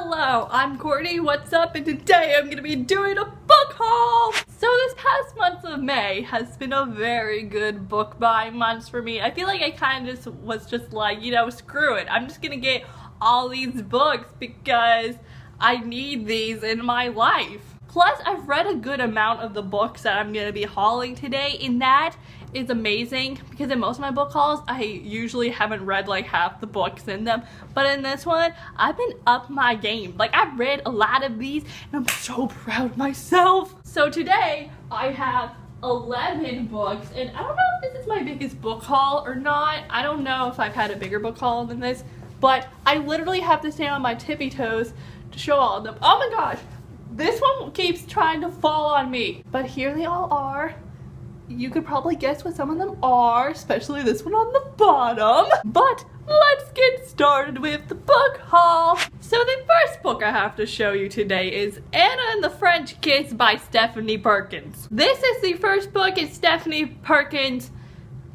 Hello, I'm Courtney, what's up? And today I'm gonna be doing a book haul! So this past month of May has been a very good book buying month for me. I feel like I kind of was just like, you know, screw it. I'm just gonna get all these books because I need these in my life. Plus, I've read a good amount of the books that I'm gonna be hauling today, and that is amazing because in most of my book hauls, I usually haven't read like half the books in them. But in this one, I've been up my game. Like, I've read a lot of these and I'm so proud of myself. So today, I have 11 books, and I don't know if this is my biggest book haul or not. I don't know if I've had a bigger book haul than this, but I literally have to stand on my tippy toes to show all of them. Oh my gosh, this one keeps trying to fall on me. But here they all are. You could probably guess what some of them are, especially this one on the bottom. But let's get started with the book haul. So the first book I have to show you today is Anna and the French Kiss by Stephanie Perkins. This is the first book in Stephanie Perkins'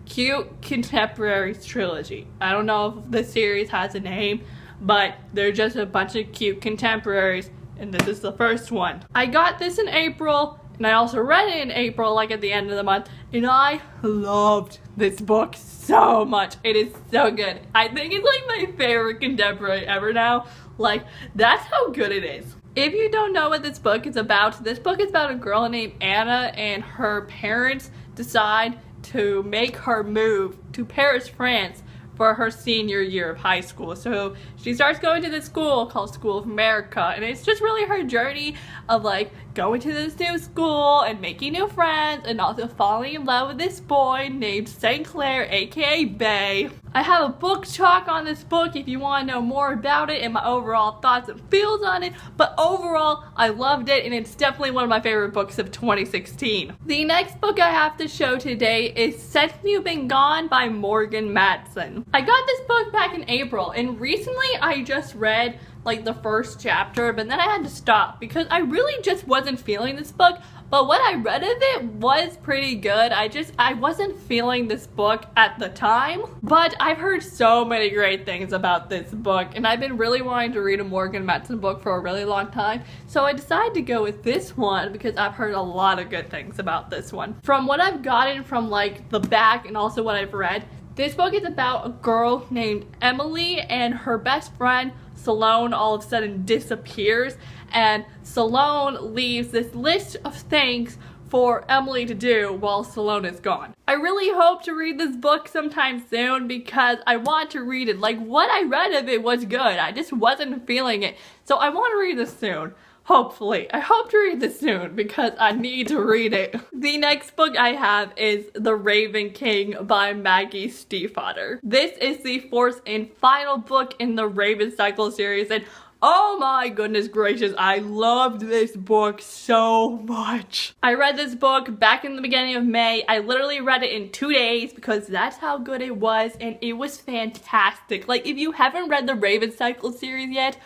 Cute Contemporaries trilogy. I don't know if the series has a name, but they're just a bunch of cute contemporaries, and this is the first one. I got this in April, and I also read it in April, like at the end of the month, and I loved this book so much. It is so good. I think it's like my favorite contemporary ever now. Like, that's how good it is. If you don't know what this book is about a girl named Anna, and her parents decide to make her move to Paris, France for her senior year of high school. So she starts going to this school called School of America, and it's just really her journey of like going to this new school and making new friends and also falling in love with this boy named St. Clair, aka Bay. I have a book talk on this book if you want to know more about it and my overall thoughts and feels on it, but overall I loved it, and it's definitely one of my favorite books of 2016. The next book I have to show today is Since You've Been Gone by Morgan Matson. I got this book back in April, and recently I just read like the first chapter, but then I had to stop because I really just wasn't feeling this book. But what I read of it was pretty good. I wasn't feeling this book at the time, but I've heard so many great things about this book, and I've been really wanting to read a Morgan Matson book for a really long time. So I decided to go with this one because I've heard a lot of good things about this one. From what I've gotten from like the back and also what I've read, this book is about a girl named Emily, and her best friend Salone all of a sudden disappears, and Salone leaves this list of things for Emily to do while Salone is gone. I really hope to read this book sometime soon because I want to read it. Like, what I read of it was good. I just wasn't feeling it. So I want to read this soon. Hopefully. I hope to read this soon because I need to read it. The next book I have is The Raven King by Maggie Stiefvater. This is the fourth and final book in the Raven Cycle series, and oh my goodness gracious, I loved this book so much. I read this book back in the beginning of May. I literally read it in 2 days because that's how good it was, and it was fantastic. Like, if you haven't read the Raven Cycle series yet,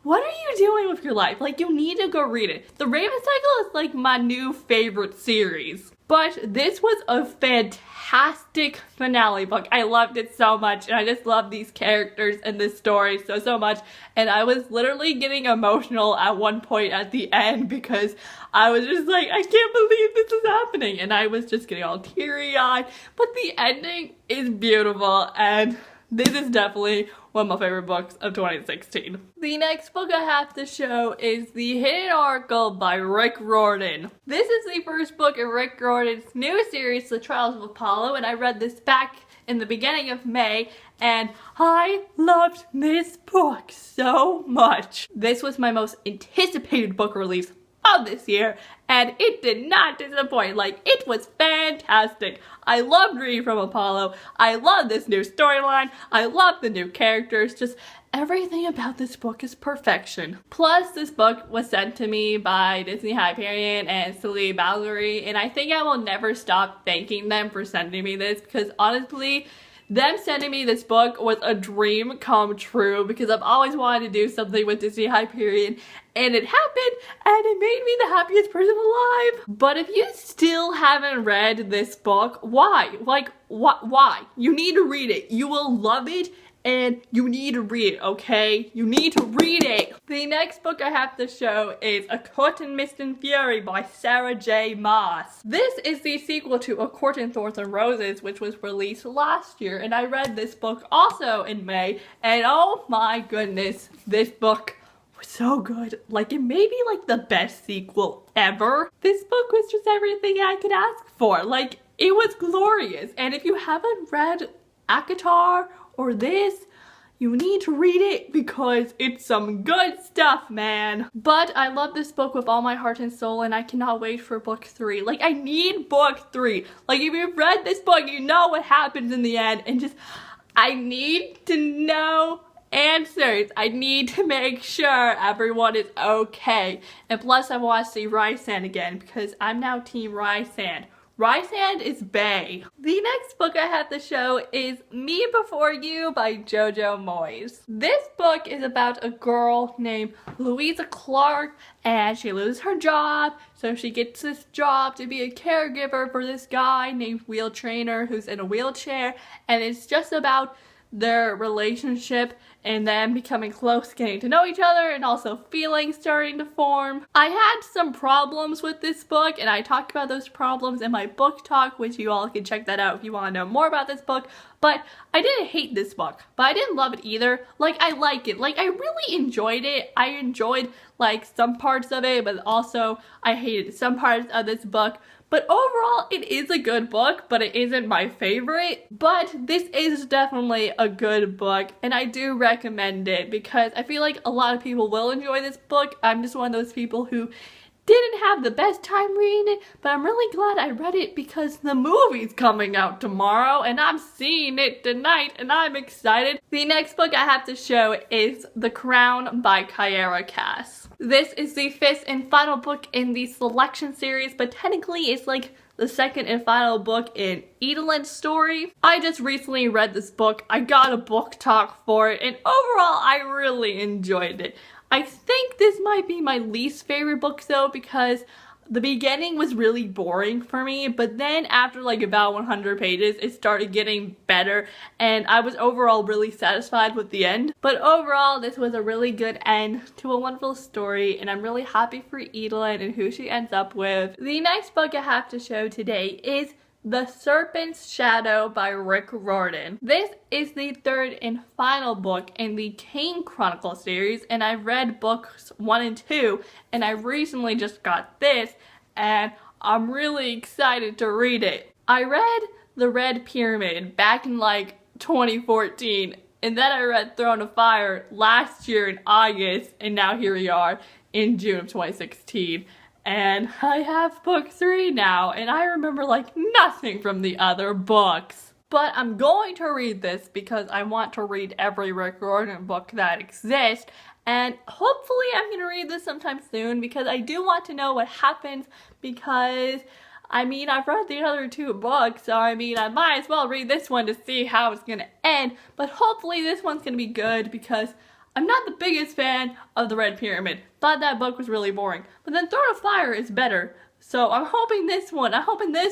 what are you doing with your life? Like, you need to go read it. The Raven Cycle is like my new favorite series. But this was a fantastic finale book. I loved it so much, and I just love these characters and this story so much. And I was literally getting emotional at one point at the end because I was just like, I can't believe this is happening. And I was just getting all teary-eyed. But the ending is beautiful, and this is definitely one of my favorite books of 2016. The next book I have to show is The Hidden Oracle by Rick Riordan. This is the first book in Rick Riordan's new series, The Trials of Apollo, and I read this back in the beginning of May, and I loved this book so much. This was my most anticipated book release of this year, and it did not disappoint. Like, it was fantastic. I loved reading from Apollo. I love this new storyline. I love the new characters. Just everything about this book is perfection. Plus, this book was sent to me by Disney Hyperion and Celie Ballery, and I think I will never stop thanking them for sending me this because honestly, them sending me this book was a dream come true because I've always wanted to do something with Disney Hyperion, and it happened, and it made me the happiest person alive. But if you still haven't read this book, why? Like, why? You need to read it. You will love it, and you need to read it, okay? You need to read it. The The next book I have to show is A Court in Mist and Fury by Sarah J. Maas. This is the sequel to A Court in Thorns and Roses, which was released last year, and I read this book also in May, and oh my goodness, this book was so good. Like, it may be like the best sequel ever. This book was just everything I could ask for. Like, it was glorious, and if you haven't read ACOTAR or this, you need to read it because it's some good stuff, man. But I love this book with all my heart and soul, and I cannot wait for book 3. Like, I need book 3. Like, if you've read this book, you know what happens in the end, and just, I need to know answers. I need to make sure everyone is okay. And plus, I want to see Rysand again because I'm now Team Rysand. Rysand is bae. The next book I have to show is Me Before You by Jojo Moyes. This book is about a girl named Louisa Clark, and she loses her job, so she gets this job to be a caregiver for this guy named Wheel Trainer who's in a wheelchair, and it's just about their relationship and them becoming close, getting to know each other, and also feelings starting to form. I had some problems with this book, and I talked about those problems in my book talk, which you all can check that out if you want to know more about this book. But I didn't hate this book, but I didn't love it either. Like, I like it. Like, I really enjoyed it. I enjoyed, like, some parts of it, but also I hated some parts of this book. But overall, it is a good book, but it isn't my favorite. But this is definitely a good book, and I do recommend it because I feel like a lot of people will enjoy this book. I'm just one of those people who didn't have the best time reading it, but I'm really glad I read it because the movie's coming out tomorrow, and I'm seeing it tonight, and I'm excited. The next book I have to show is The Crown by Kyara Cass. This is the 5th and final book in the Selection series, but technically it's like the 2nd and final book in Edelin's story. I just recently read this book. I got a book talk for it, and overall I really enjoyed it. I think this might be my least favorite book though, because the beginning was really boring for me, but then after like about 100 pages, it started getting better, and I was overall really satisfied with the end. But overall, this was a really good end to a wonderful story, and I'm really happy for Edelin and who she ends up with. The next book I have to show today is The Serpents Shadow by Rick Riordan. This is the 3rd and final book in the Kane Chronicle series, and I've read books 1 and 2, and I recently just got this, and I'm really excited to read it. I read The Red Pyramid back in like 2014, and then I read Throne of Fire last year in August, and now here we are in June of 2016. And I have book 3 now, and I remember like nothing from the other books. But I'm going to read this because I want to read every Rick Riordan book that exists, and hopefully I'm going to read this sometime soon because I do want to know what happens, because I mean, I've read the other 2 books, so I mean, I might as well read this one to see how it's going to end, but hopefully this one's going to be good because I'm not the biggest fan of The Red Pyramid. Thought that book was really boring. But then Throne of Fire is better. So I'm hoping this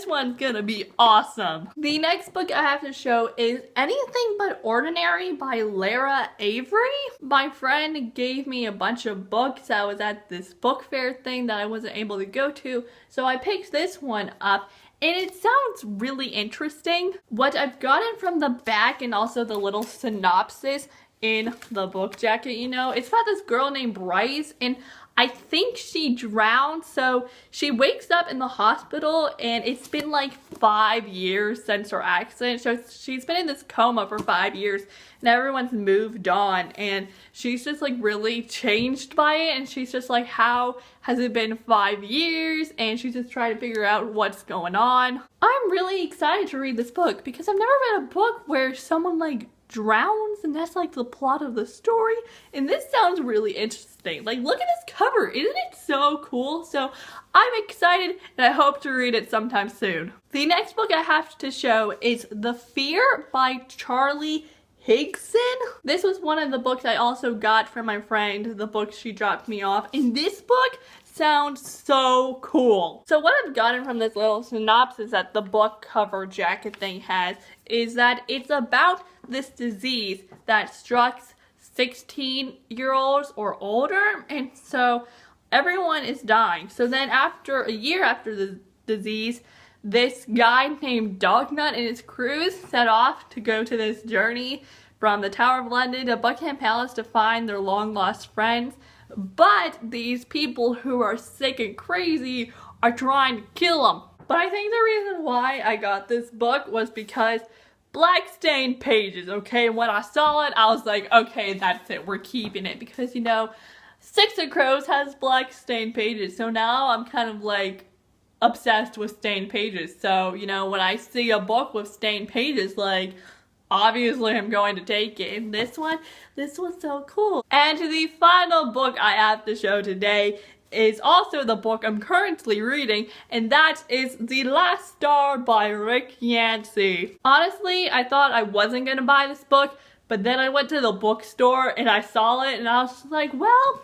one's gonna be awesome. The next book I have to show is Anything But Ordinary by Lara Avery. My friend gave me a bunch of books. I was at this book fair thing that I wasn't able to go to. So I picked this one up. And it sounds really interesting. What I've gotten from the back and also the little synopsis in the book jacket, you know, it's about this girl named Bryce, and I think she drowned, so she wakes up in the hospital, and it's been like 5 years since her accident, so she's been in this coma for 5 years, and everyone's moved on, and she's just like really changed by it, and she's just like, how has it been 5 years? And she's just trying to figure out what's going on. I'm really excited to read this book because I've never read a book where someone like drowns and that's like the plot of the story, and this sounds really interesting. Like, look at this cover, isn't it so cool? So I'm excited, and I hope to read it sometime soon. The next book I have to show is The Fear by Charlie Higson. This was one of the books I also got from my friend, the book she dropped me off, and this book sounds so cool. So what I've gotten from this little synopsis that the book cover jacket thing has is that it's about this disease that struck 16-year-olds or older, and so everyone is dying. So then after a year after the disease, this guy named Dognut and his crews set off to go to this journey from the Tower of London to Buckingham Palace to find their long-lost friends. But these people who are sick and crazy are trying to kill them. But I think the reason why I got this book was because black stained pages, okay? When I saw it, I was like, okay, that's it, we're keeping it. Because, you know, Six of Crows has black stained pages, so now I'm kind of like obsessed with stained pages. So, you know, when I see a book with stained pages, like, obviously I'm going to take it. And this one's so cool. And the final book I have to show today is also the book I'm currently reading, and that is The Last Star by Rick Yancey. Honestly, I thought I wasn't gonna buy this book, but then I went to the bookstore and I saw it and I was just like, well,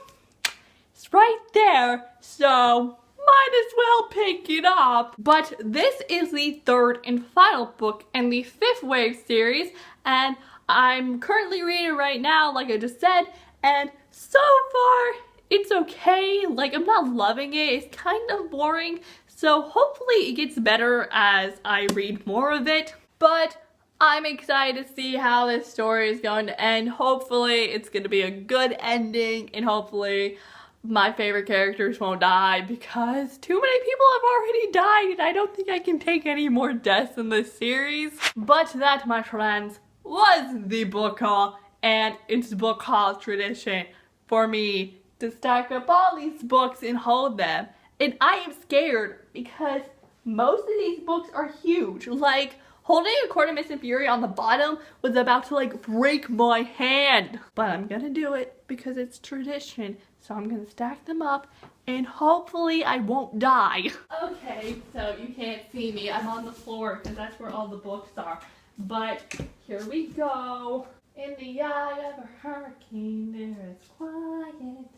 it's right there, so might as well pick it up. But this is the third and final book in the 5th Wave series, and I'm currently reading it right now, like I just said, and so far, it's okay. Like, I'm not loving it. It's kind of boring. So hopefully it gets better as I read more of it. But I'm excited to see how this story is going to end. Hopefully it's going to be a good ending, and hopefully my favorite characters won't die, because too many people have already died and I don't think I can take any more deaths in this series. But that, my friends, was the book haul, and it's book haul tradition for me to stack up all these books and hold them. And I am scared because most of these books are huge. Like, holding A Court of Missin Fury on the bottom was about to like break my hand. But I'm gonna do it because it's tradition. So I'm gonna stack them up and hopefully I won't die. Okay, so you can't see me. I'm on the floor because that's where all the books are. But here we go. In the eye of a hurricane, there is quiet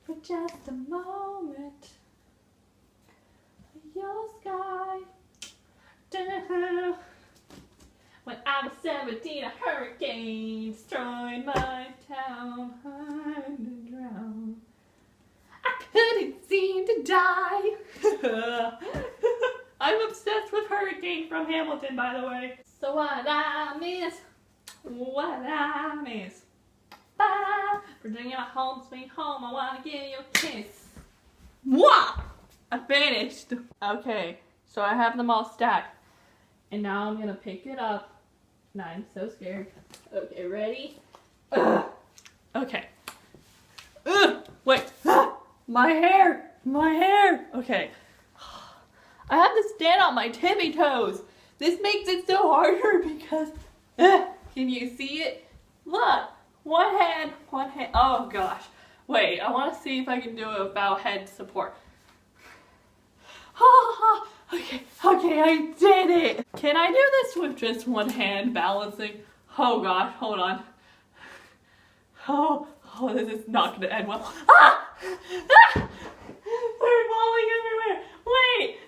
for just a moment. Your sky. When I was 17, a hurricane destroyed my town. I'm to drown. I couldn't seem to die. I'm obsessed with Hurricane from Hamilton, by the way. So what I miss. Bye. Virginia, my home, sweet home, I wanna give you a kiss. Mwah! I finished. Okay, so I have them all stacked. And now I'm gonna pick it up. And I'm so scared. Okay, ready? Ugh. Okay. Ugh. Wait. My hair! Okay. I have to stand on my tippy toes. This makes it so harder because, can you see it? Look, one hand. Oh gosh. Wait, I want to see if I can do it without head support. Okay, I did it. Can I do this with just one hand balancing? Oh gosh, hold on. Oh, this is not gonna end well. They're falling everywhere. Wait.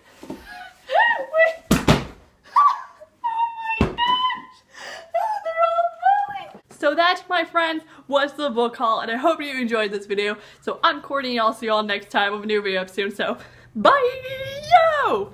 So that, my friends, was the book haul, and I hope you enjoyed this video. So I'm Courtney, and I'll see you all next time with a new video soon. So, bye! Yo!